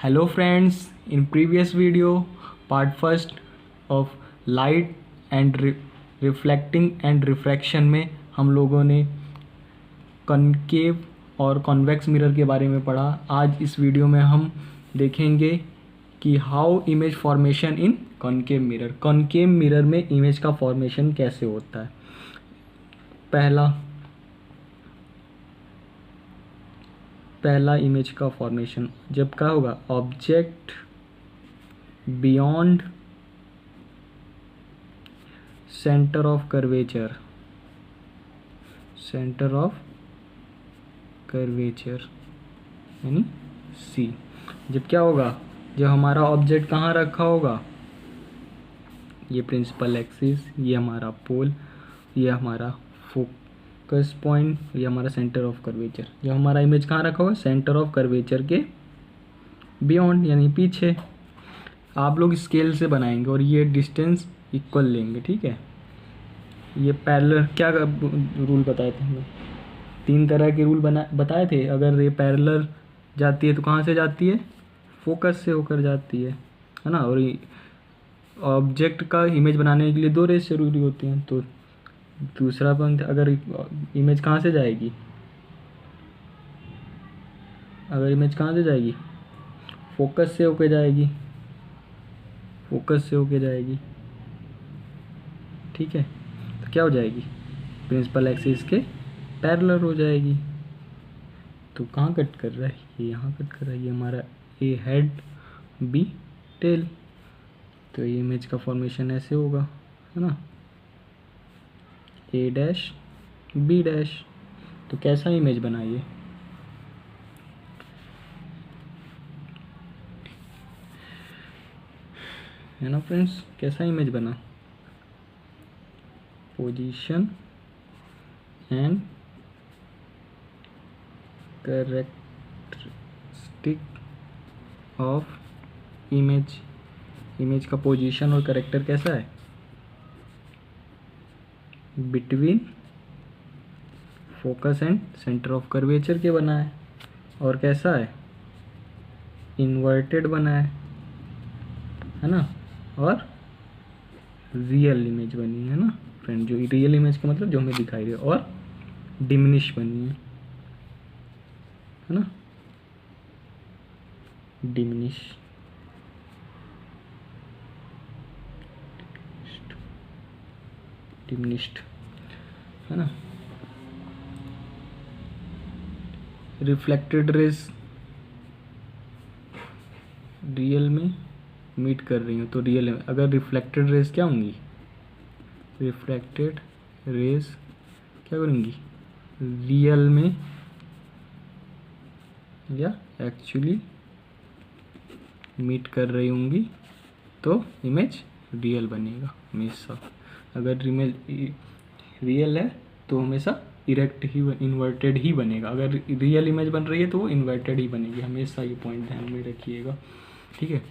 Hello friends, in previous video, part first of light and reflecting and refraction में हम लोगों ने concave और कॉन्वेक्स मिरर के बारे में पढ़ा। आज इस वीडियो में हम देखेंगे कि how image formation in concave mirror. Concave mirror में इमेज का फॉर्मेशन कैसे होता है। पहला इमेज का फॉर्मेशन जब क्या होगा, object beyond centre of curvature यानी सी। जब क्या होगा, जब हमारा ऑब्जेक्ट कहाँ रखा होगा, ये प्रिंसिपल एक्सिस, ये हमारा पोल, ये हमारा फोकस पॉइंट, ये हमारा सेंटर ऑफ कर्वेचर। जब हमारा इमेज कहाँ रखा होगा, सेंटर ऑफ कर्वेचर के बियॉन्ड यानी पीछे। आप लोग स्केल से बनाएंगे और ये डिस्टेंस इक्वल लेंगे, ठीक है। ये पैरेलल क्या रूल बताए थे हमने, 3 तरह के रूल बताए थे। अगर ये पैरेलल जाती है तो कहाँ से जाती है, फोकस से होकर जाती है ना। और ऑब्जेक्ट का इमेज बनाने के लिए 2 रेस जरूरी होती हैं। तो दूसरा पॉइंट, अगर इमेज कहाँ से जाएगी, फोकस से होके जाएगी, ठीक है। तो क्या हो जाएगी, प्रिंसिपल एक्सिस के पैरेलल हो जाएगी। तो कहाँ कट कर रहा है, ये यहाँ कट कर रहा है। ये हमारा ए हेड, बी टेल। तो ये इमेज का फॉर्मेशन ऐसे होगा, है ना, ए डैश बी डैश। तो कैसा इमेज बनाइए, है ना फ्रेंड्स, कैसा इमेज बना, position and characteristic of image का पोजीशन और कैरेक्टर कैसा है, between focus and centre of curvature के बना है। और कैसा है, इन्वर्टेड बना है ना। और रियल इमेज बनी है ना फ्रेंड, जो रियल इमेज का मतलब जो हमें दिखाई दे। और डिमिनिश बनी है ना, डिमिनिश्ड है ना। रिफ्लेक्टेड रेज रियल में मीट कर रही हूँ, तो रियल में अगर रिफ्लेक्टेड रेज क्या होंगी, रिफ्लेक्टेड रेज क्या करेंगी, रियल में या एक्चुअली मीट कर रही होंगी, तो इमेज रियल बनेगा हमेशा। अगर इमेज रियल है तो हमेशा इन्वर्टेड ही बनेगा। अगर रियल इमेज बन रही है तो वो इन्वर्टेड ही बनेगी हमेशा। ये पॉइंट ध्यान में रखिएगा, ठीक है।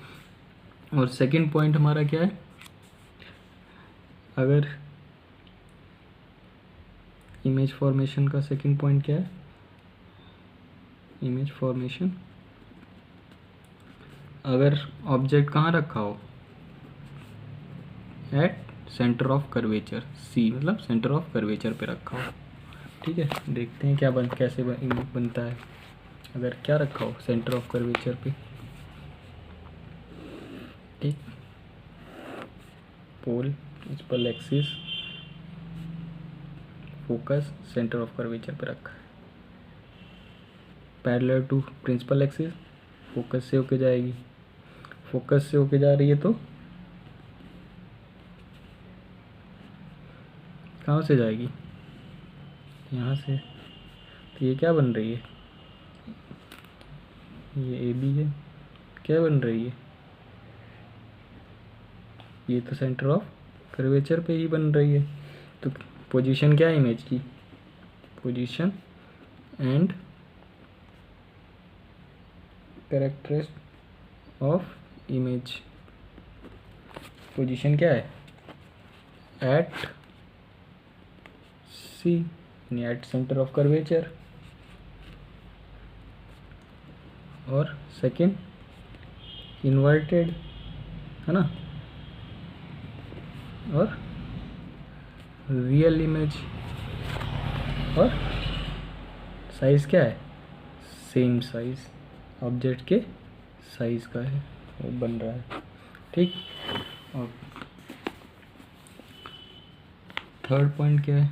और सेकंड पॉइंट हमारा क्या है, अगर इमेज फॉर्मेशन का सेकंड पॉइंट क्या है, इमेज फॉर्मेशन अगर ऑब्जेक्ट कहाँ रखा हो, एट सेंटर ऑफ कर्वेचर, सी मतलब सेंटर ऑफ कर्वेचर पे रखा हो, ठीक है। देखते हैं क्या कैसे इमेज बनता है अगर क्या रखा हो सेंटर ऑफ कर्वेचर पे, ठीक। Pole, principal axis, focus, centre of curvature पे रखा है, parallel to principal axis, focus से होके जाएगी, फोकस से होके जा रही है तो कहाँ से जाएगी, यहाँ से। तो ये क्या बन रही है, ये ए बी है, क्या बन रही है, ये तो सेंटर ऑफ कर्वेचर पे ही बन रही है। तो पोजीशन क्या है इमेज की, position and characteristic of image. Position क्या है, एट सी यानी एट सेंटर ऑफ कर्वेचर। और सेकंड इन्वर्टेड है ना, और रियल इमेज, और साइज़ क्या है, सेम साइज़ ऑब्जेक्ट के साइज़ का है वो बन रहा है। ठीक, और थर्ड पॉइंट क्या है,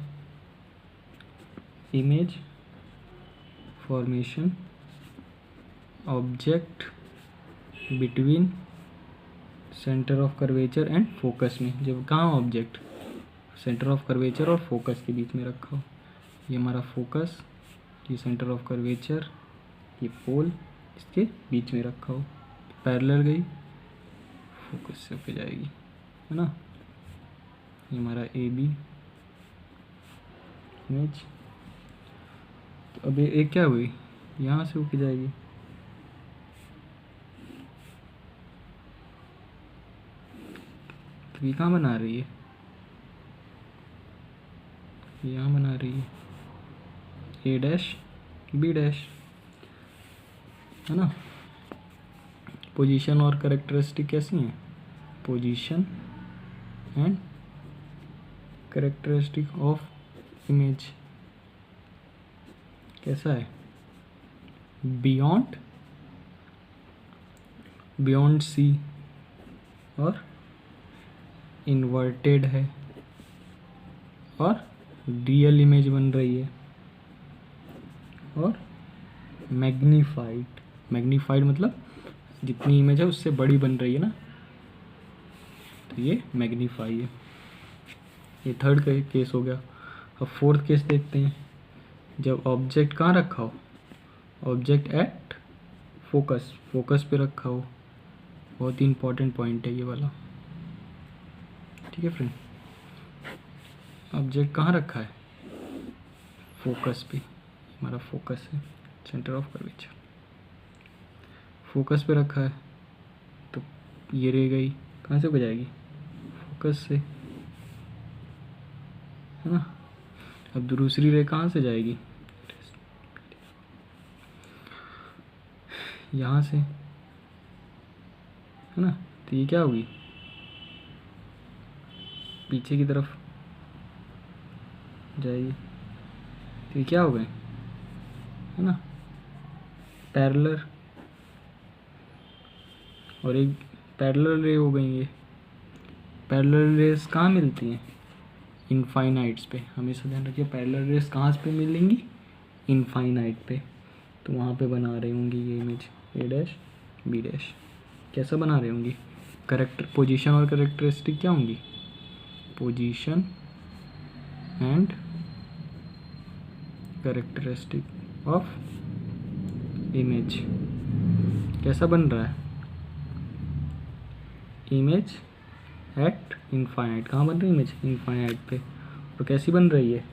image formation object between centre of curvature and focus में। जब कहाँ ऑब्जेक्ट सेंटर ऑफ कर्वेचर और फोकस के बीच में रखा हो, ये हमारा फोकस, ये सेंटर ऑफ कर्वेचर, ये पोल इसके बीच में रखा हो, पैरेलल गई फोकस से होके जाएगी, है ना। ये हमारा ए बी इमेज, तो अब ये क्या हुई, यहाँ से होके जाएगी, तो ये कहाँ बना रही है, यहाँ बना रही है ए डैश बी डैश, है ना। पोजीशन और कैरेक्टरिस्टिक कैसी हैं, position and characteristic of image कैसा है, बियॉन्ड सी, और इन्वर्टेड है, और रियल इमेज बन रही है, और मैग्नीफाइड मतलब जितनी इमेज है उससे बड़ी बन रही है ना, तो ये मैग्नीफाई है। ये थर्ड केस हो गया। अब फोर्थ केस देखते हैं, जब ऑब्जेक्ट कहाँ रखा हो, ऑब्जेक्ट एट फोकस पे रखा हो, बहुत ही इंपॉर्टेंट पॉइंट है ये वाला। ठीक है फ्रेंड, ऑब्जेक्ट कहाँ रखा है, फोकस पे, हमारा फोकस है सेंटर ऑफ कर्वेचर, फोकस पे रखा है, तो ये रह गई, कहाँ से हो जाएगी, फोकस से, है ना। अब दूसरी रे कहाँ से जाएगी, यहाँ से, है ना। तो ये क्या होगी, पीछे की तरफ जाएगी, तो ये क्या हो गए, है ना, पैरेलल, और एक पैरेलल रे हो गई। ये पैरेलल रेस कहाँ मिलती हैं, इनफाइनाइट्स पे, हमेशा ध्यान रखिए पैरेलल रेस कहाँ पे मिलेंगी, इनफाइनाइट पे, तो वहाँ पे बना रही होंगी ये image A dash B dash. कैसा बना रही होंगी, करेक्टर पोजीशन और करेक्टरिस्टिक क्या होंगी, position and characteristic of image. कैसा बन रहा है, इमेज एट इनफाइनाइट, कहाँ बन रही है इमेज, इनफाइनाइट पे, और कैसी बन रही है,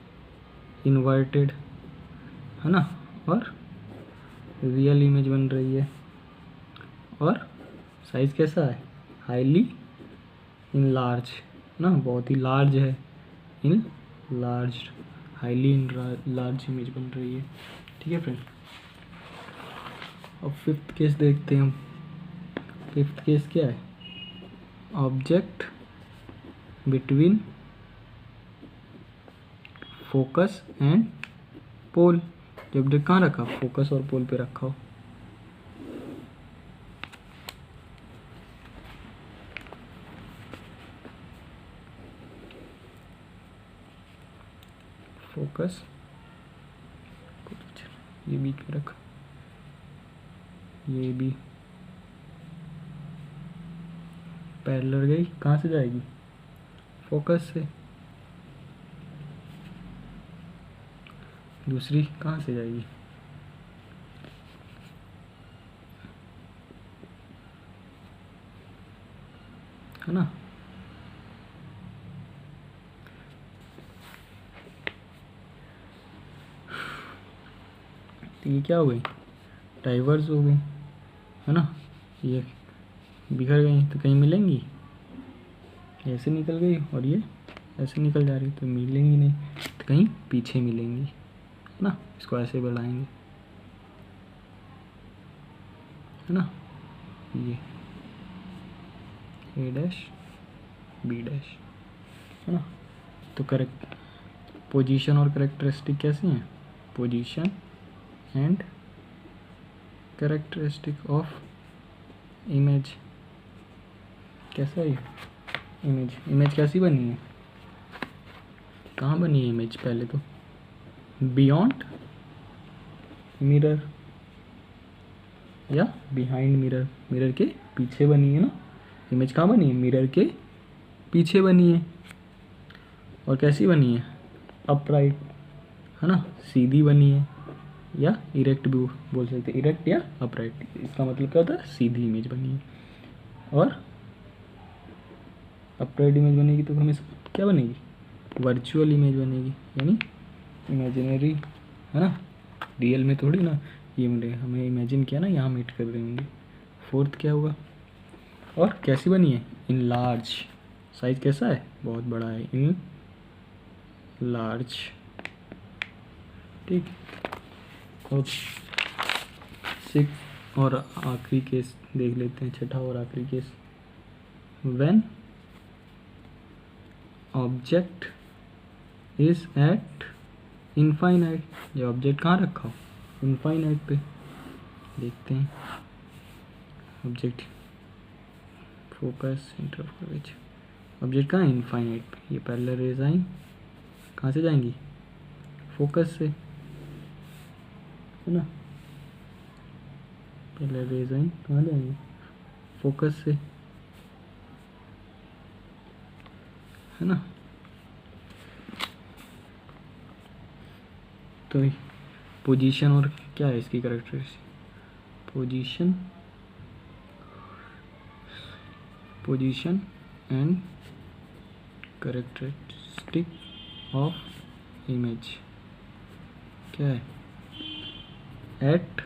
इन्वर्टेड, है ना, और रियल इमेज बन रही है, और साइज कैसा है, हाईली इन लार्ज ना, बहुत ही लार्ज है, in large, highly in large image बन रही है। ठीक है फ्रेंड, अब फिफ्थ केस देखते हैं हम। फिफ्थ केस क्या है, object between focus and pole. जब कहाँ रखा, फोकस और पोल पे रखा हो, फोकस ये बीच में रखा, ये भी पैरेलल गई, कहाँ से जाएगी, फोकस से, दूसरी कहाँ से जाएगी, है ना। तो ये क्या हो गई, डाइवर्स हो गई, है ना, ये बिखर गई तो कहीं मिलेंगी, ऐसे निकल गई और ये ऐसे निकल जा रही, तो मिलेंगी नहीं, तो कहीं पीछे मिलेंगी, है ना। इसको ऐसे बढ़ाएंगे, है ना, ये ए डैश बी डैश, है ना। तो करेक्ट पोजीशन और करेक्टरिस्टिक कैसी हैं? Position and characteristic of image कैसा है? इमेज कैसी बनी है? कहाँ बनी है इमेज? पहले तो बियॉन्ड मिरर या बिहाइंड मिरर, मिरर के पीछे बनी है ना। इमेज कहाँ बनी है? मिरर के पीछे बनी है। और कैसी बनी है? अपराइट, है ना, सीधी बनी है, या इरेक्ट भी बोल सकते हैं, इरेक्ट या अपराइट, इसका मतलब क्या होता है? सीधी इमेज बनी है। और अपराइट इमेज बनेगी तो हमें क्या बनेगी? वर्चुअल इमेज बनेगी, यानी इमेजिनरी, है ना, रियल में थोड़ी ना। ये हमें इमेजिन किया ना, यहाँ मीट कर रहे होंगे। फोर्थ क्या होगा? और कैसी बनी है? इन लार्ज, साइज कैसा है? बहुत बड़ा है, इन लार्ज, ठीक। और सिक्स और आखिरी केस देख लेते हैं, छठा और आखिरी case. When object is eight infinite, ये ऑब्जेक्ट कहाँ रखा हो? इनफाइनाइट पे। देखते हैं object, focus, centre of curvature, object कहाँ है? इनफाइनाइट पे। ये पैरेलल रेज आई कहाँ से जाएंगी? फोकस से, है ना। पैरेलल रेज आई कहाँ जाएंगी? फोकस से, है ना। तो पोजीशन और क्या है इसकी characteristic? Position and characteristic of image क्या है? एट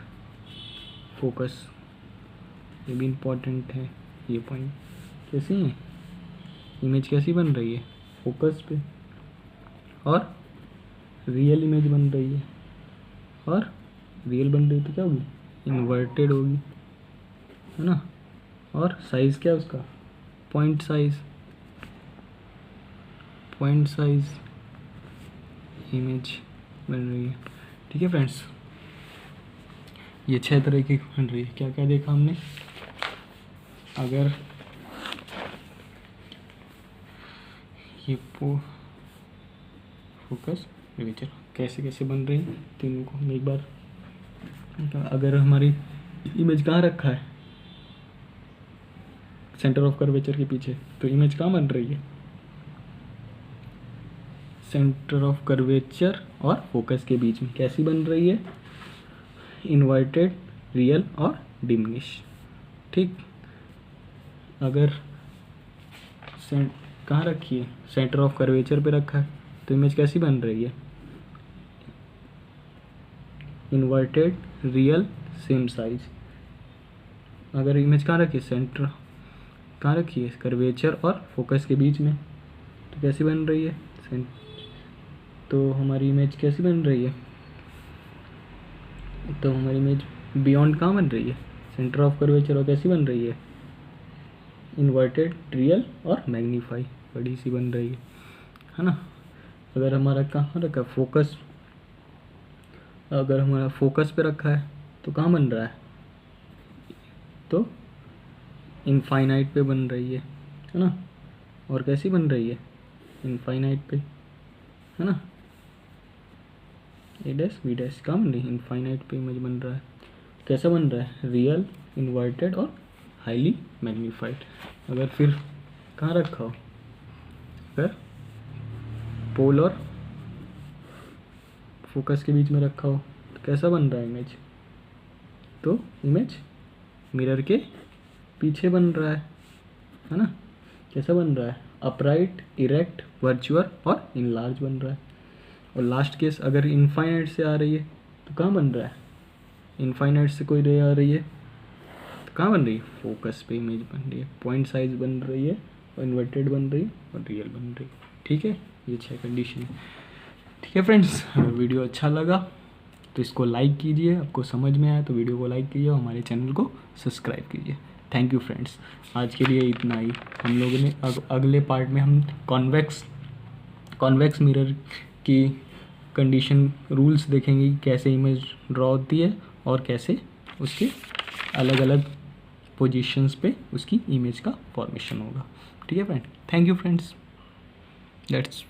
फोकस, ये भी इम्पोर्टेंट है ये पॉइंट। कैसी है इमेज? कैसी बन रही है? फोकस पे। और रियल इमेज बन रही है, और रियल बन रही है तो क्या होगी? इन्वर्टेड होगी, है ना। और साइज क्या है उसका? पॉइंट साइज इमेज बन रही है, ठीक है फ्रेंड्स। ये 6 तरह की बन रही है। क्या क्या देखा हमने? अगर ये फोकस कर्वेचर कैसे कैसे बन रही है तीनों को हम एक बार, अगर हमारी इमेज कहाँ रखा है? सेंटर ऑफ कर्वेचर के पीछे, तो इमेज कहाँ बन रही है? सेंटर ऑफ कर्वेचर और फोकस के बीच में। कैसी बन रही है? इन्वर्टेड, रियल और डिमिनिश, ठीक। अगर कहाँ रखी है? सेंटर ऑफ कर्वेचर पे रखा है, तो इमेज कैसी बन रही है? Inverted, real, same size. अगर इमेज कहाँ रखी है? सेंटर कहाँ रखी है? कर्वेचर और फोकस के बीच में, तो कैसी बन रही है? तो हमारी इमेज कैसी बन रही है? तो हमारी इमेज बियॉन्ड कहाँ बन रही है? Centre of curvature. और कैसी बन रही है? इन्वर्टेड, रियल और मैग्नीफाई, बड़ी सी बन रही है ना। अगर हमारा कहाँ रखा है? फोकस, अगर हमारा फोकस पे रखा है तो कहाँ बन रहा है? तो इनफाइनाइट पे बन रही है ना। और कैसी बन रही है? इनफाइनाइट पे, है ना। ए डैश बी डैश कहाँ बन रही है? इनफाइनाइट पे इमेज बन रहा है। कैसा बन रहा है? रियल, इन्वर्टेड और हाईली मैग्नीफाइड। अगर फिर कहाँ रखा हो? अगर पोल और फोकस के बीच में रखा हो तो कैसा बन रहा है इमेज? तो इमेज मिरर के पीछे बन रहा है ना। कैसा बन रहा है? अपराइट, इरेक्ट, वर्चुअल और इनलार्ज बन रहा है। और लास्ट केस, अगर इनफाइनाइट से आ रही है तो कहाँ बन रहा है? इनफाइनाइट से कोई रे आ रही है तो कहाँ बन रही है? फोकस पे इमेज बन रही है, पॉइंट साइज बन रही है, और इन्वर्टेड बन रही है और रियल बन रही है, ठीक है। ये 6 कंडीशन है, ठीक है फ्रेंड्स। वीडियो अच्छा लगा तो इसको लाइक कीजिए, आपको समझ में आया तो वीडियो को लाइक कीजिए और हमारे चैनल को सब्सक्राइब कीजिए। थैंक यू फ्रेंड्स, आज के लिए इतना ही। हम लोगों ने अगले पार्ट में हम कॉन्वेक्स मिरर की कंडीशन रूल्स देखेंगे कि कैसे इमेज ड्रॉ होती है और कैसे उसके अलग अलग पोजीशंस पे उसकी इमेज का फॉर्मेशन होगा। ठीक है friend, thank you friends, that's